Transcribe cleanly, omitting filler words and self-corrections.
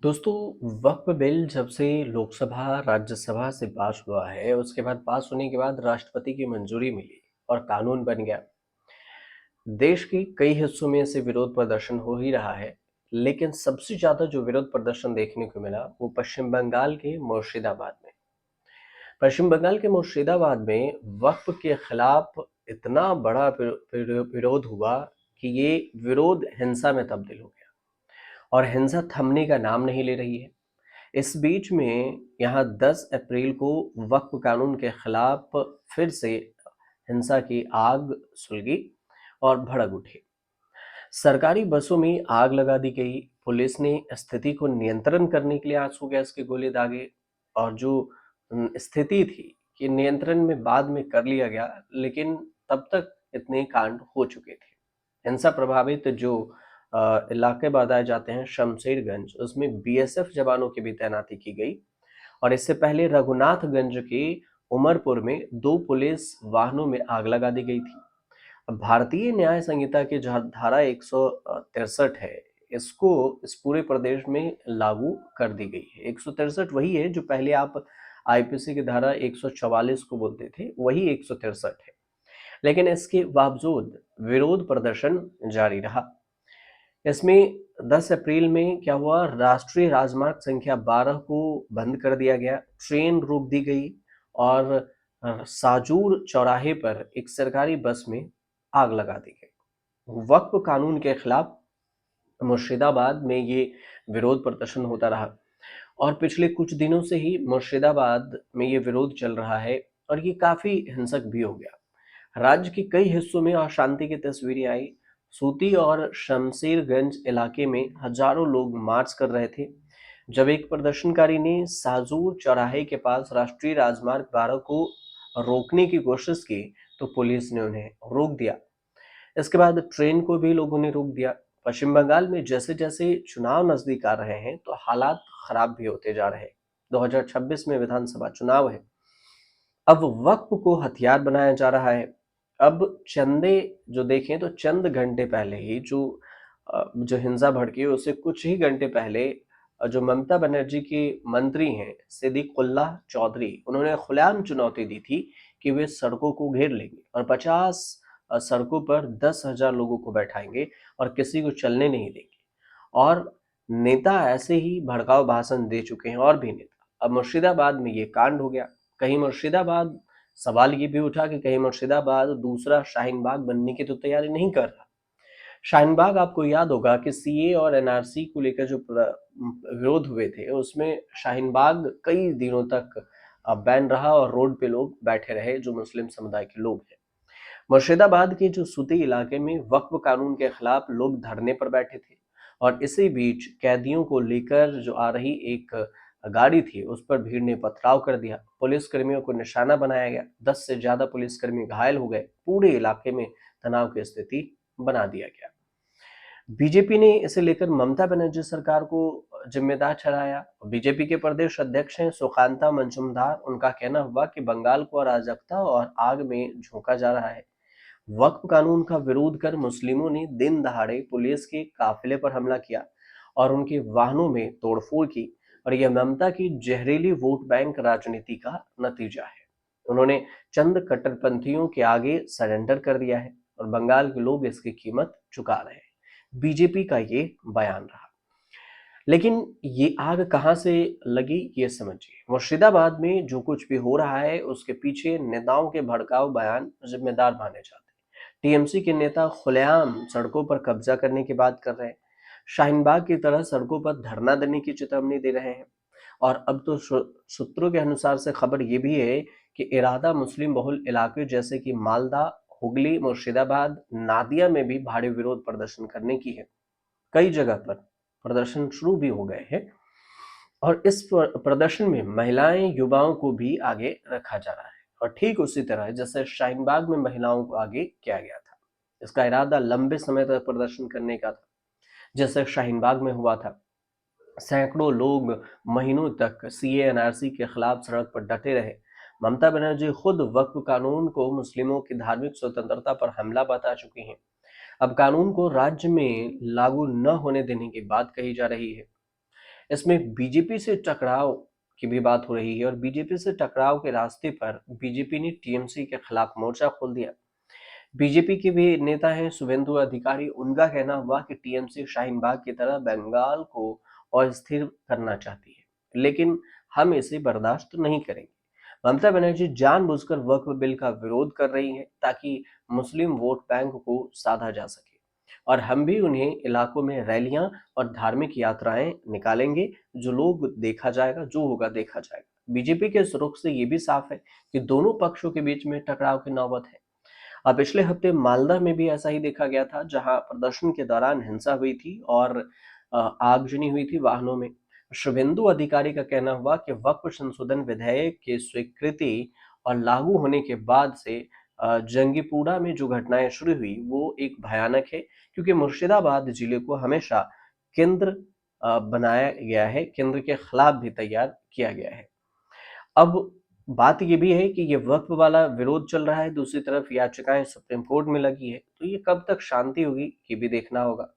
दोस्तों, वक्फ बिल जब से लोकसभा राज्यसभा से पास हुआ है, उसके बाद पास होने के बाद राष्ट्रपति की मंजूरी मिली और कानून बन गया। देश के कई हिस्सों में इसे विरोध प्रदर्शन हो ही रहा है, लेकिन सबसे ज्यादा जो विरोध प्रदर्शन देखने को मिला वो पश्चिम बंगाल के मुर्शिदाबाद में। पश्चिम बंगाल के मुर्शिदाबाद में वक्फ के खिलाफ इतना बड़ा विरोध हुआ कि ये विरोध हिंसा में तब्दील हो गया और हिंसा थमने का नाम नहीं ले रही है। इस बीच में यहाँ 10 अप्रैल को वक्फ कानून के खिलाफ फिर से हिंसा की आग सुलगी और भड़क उठी। सरकारी बसों में आग लगा दी गई। पुलिस ने स्थिति को नियंत्रण करने के लिए आंसू गैस के गोले दागे और जो स्थिति थी कि नियंत्रण में बाद में कर लिया गया, लेकिन तब तक इतने कांड हो चुके थे। हिंसा प्रभावित जो इलाके बताए जाते हैं शमशेरगंज, उसमें बीएसएफ जवानों की भी तैनाती की गई और इससे पहले रघुनाथगंज के उमरपुर में 2 पुलिस वाहनों में आग लगा दी गई थी। अब भारतीय न्याय संहिता की जो धारा 163 है, इसको इस पूरे प्रदेश में लागू कर दी गई है। 163 वही है जो पहले आप आईपीसी की धारा 144 को बोलते थे, वही 163 है। लेकिन इसके बावजूद विरोध प्रदर्शन जारी रहा। इसमें 10 अप्रैल में क्या हुआ, राष्ट्रीय राजमार्ग संख्या 12 को बंद कर दिया गया, ट्रेन रोक दी गई और साजूर चौराहे पर एक सरकारी बस में आग लगा दी गई। वक्फ कानून के खिलाफ मुर्शिदाबाद में ये विरोध प्रदर्शन होता रहा और पिछले कुछ दिनों से ही मुर्शिदाबाद में ये विरोध चल रहा है और ये काफी हिंसक भी हो गया। राज्य के कई हिस्सों में अशांति की तस्वीरें आई। सूती और शमशेरगंज इलाके में हजारों लोग मार्च कर रहे थे। जब एक प्रदर्शनकारी ने साजूर चौराहे के पास राष्ट्रीय राजमार्ग 12 को रोकने की कोशिश की, तो पुलिस ने उन्हें रोक दिया। इसके बाद ट्रेन को भी लोगों ने रोक दिया। पश्चिम बंगाल में जैसे जैसे चुनाव नजदीक आ रहे हैं, तो हालात खराब भी होते जा रहे हैं। 2026 में विधानसभा चुनाव है। अब वक्फ को हथियार बनाया जा रहा है। अब चंदे जो देखें तो चंद घंटे पहले ही जो हिंसा भड़की, उससे कुछ ही घंटे पहले जो ममता बनर्जी के मंत्री हैं सिद्दीकुल्लाह चौधरी, उन्होंने खुलेआम चुनौती दी थी कि वे सड़कों को घेर लेंगे और 50 सड़कों पर 10,000 लोगों को बैठाएंगे और किसी को चलने नहीं देंगे। और नेता ऐसे ही भड़काऊ भाषण दे चुके हैं और भी नेता। अब मुर्शिदाबाद में ये कांड हो गया। कहीं मुर्शिदाबाद, सवाल ये भी उठा कि कहीं मुर्शिदाबाद दूसरा शाहीन बाग बनने की तो तैयारी नहीं कर रहा। शाहीन बाग, आपको याद होगा कि सीए और एनआरसी को लेकर जो विरोध हुए थे, उसमें शाहीन बाग कई दिनों तक बैन रहा और रोड पे लोग बैठे रहे जो मुस्लिम समुदाय के लोग हैं। मुर्शिदाबाद के जो सूती इलाके में वक्फ कानून के खिलाफ लोग धरने पर बैठे थे और इसी बीच कैदियों को लेकर जो आ रही एक गाड़ी थी, उस पर भीड़ ने पथराव कर दिया। पुलिसकर्मियों को निशाना बनाया गया। 10 से ज्यादा पुलिसकर्मी घायल हो गए। पूरे इलाके में तनाव की स्थिति बना दिया गया। बीजेपी ने इसे लेकर ममता बनर्जी सरकार को जिम्मेदार ठहराया। बीजेपी के प्रदेश अध्यक्ष हैं सुकांता मंजुमदार। उनका कहना हुआ कि बंगाल को अराजकता और आग में झोंका जा रहा है। वक्फ कानून का विरोध कर मुस्लिमों ने दिन दहाड़े पुलिस के काफिले पर हमला किया और उनके वाहनों में तोड़फोड़ की और यह ममता की जहरीली वोट बैंक राजनीति का नतीजा है। उन्होंने चंद कट्टरपंथियों के आगे सरेंडर कर दिया है और बंगाल के लोग इसकी कीमत चुका रहे हैं। बीजेपी का ये बयान रहा। लेकिन ये आग कहां से लगी, ये समझिए। मुर्शिदाबाद में जो कुछ भी हो रहा है, उसके पीछे नेताओं के भड़काऊ बयान जिम्मेदार माने जाते हैं। टीएमसी के नेता खुलेआम सड़कों पर कब्जा करने की बात कर रहे हैं। शाहीन बाग की तरह सड़कों पर धरना देने की चेतावनी दे रहे हैं। और अब तो सूत्रों के अनुसार से खबर ये भी है कि इरादा मुस्लिम बहुल इलाके जैसे कि मालदा, हुगली, मुर्शिदाबाद, नादिया में भी भारी विरोध प्रदर्शन करने की है। कई जगह पर प्रदर्शन शुरू भी हो गए हैं और इस प्रदर्शन में महिलाएं, युवाओं को भी आगे रखा जा रहा है और ठीक उसी तरह जैसे शाहीन बाग में महिलाओं को आगे किया गया था। इसका इरादा लंबे समय तक प्रदर्शन करने का था, जैसे शाहीन बाग में हुआ था। सैकड़ों लोग महीनों तक सीए एनआरसी के खिलाफ सड़क पर डटे रहे। ममता बनर्जी खुद वक्फ कानून को मुस्लिमों की धार्मिक स्वतंत्रता पर हमला बता चुकी हैं। अब कानून को राज्य में लागू न होने देने की बात कही जा रही है। इसमें बीजेपी से टकराव की भी बात हो रही है और बीजेपी से टकराव के रास्ते पर बीजेपी ने टीएमसी के खिलाफ मोर्चा खोल दिया। बीजेपी के भी नेता हैं शुभेंदु अधिकारी, उनका कहना हुआ कि टीएमसी शाहीन बाग की तरह बंगाल को अस्थिर करना चाहती है, लेकिन हम इसे बर्दाश्त नहीं करेंगे। ममता बनर्जी जानबूझकर वक्फ बिल का विरोध कर रही हैं ताकि मुस्लिम वोट बैंक को साधा जा सके और हम भी उन्हें इलाकों में रैलियां और धार्मिक यात्राएं निकालेंगे। जो लोग देखा जाएगा, जो होगा देखा जाएगा। बीजेपी के इस रुख से ये भी साफ है कि दोनों पक्षों के बीच में टकराव की नौबत है। अब पिछले हफ्ते मालदा में भी ऐसा ही देखा गया था, जहां प्रदर्शन के दौरान हिंसा हुई थी और आगजनी हुई थी वाहनों में। शुभेंदु अधिकारी का कहना हुआ कि वक्फ संशोधन विधेयक की स्वीकृति और लागू होने के बाद से जंगीपुरा में जो घटनाएं शुरू हुई वो एक भयानक है, क्योंकि मुर्शिदाबाद जिले को हमेशा केंद्र बनाया गया है, केंद्र के खिलाफ भी तैयार किया गया है। अब बात ये भी है कि ये वक्फ वाला विरोध चल रहा है, दूसरी तरफ याचिकाएं सुप्रीम कोर्ट में लगी है, तो ये कब तक शांति होगी ये भी देखना होगा।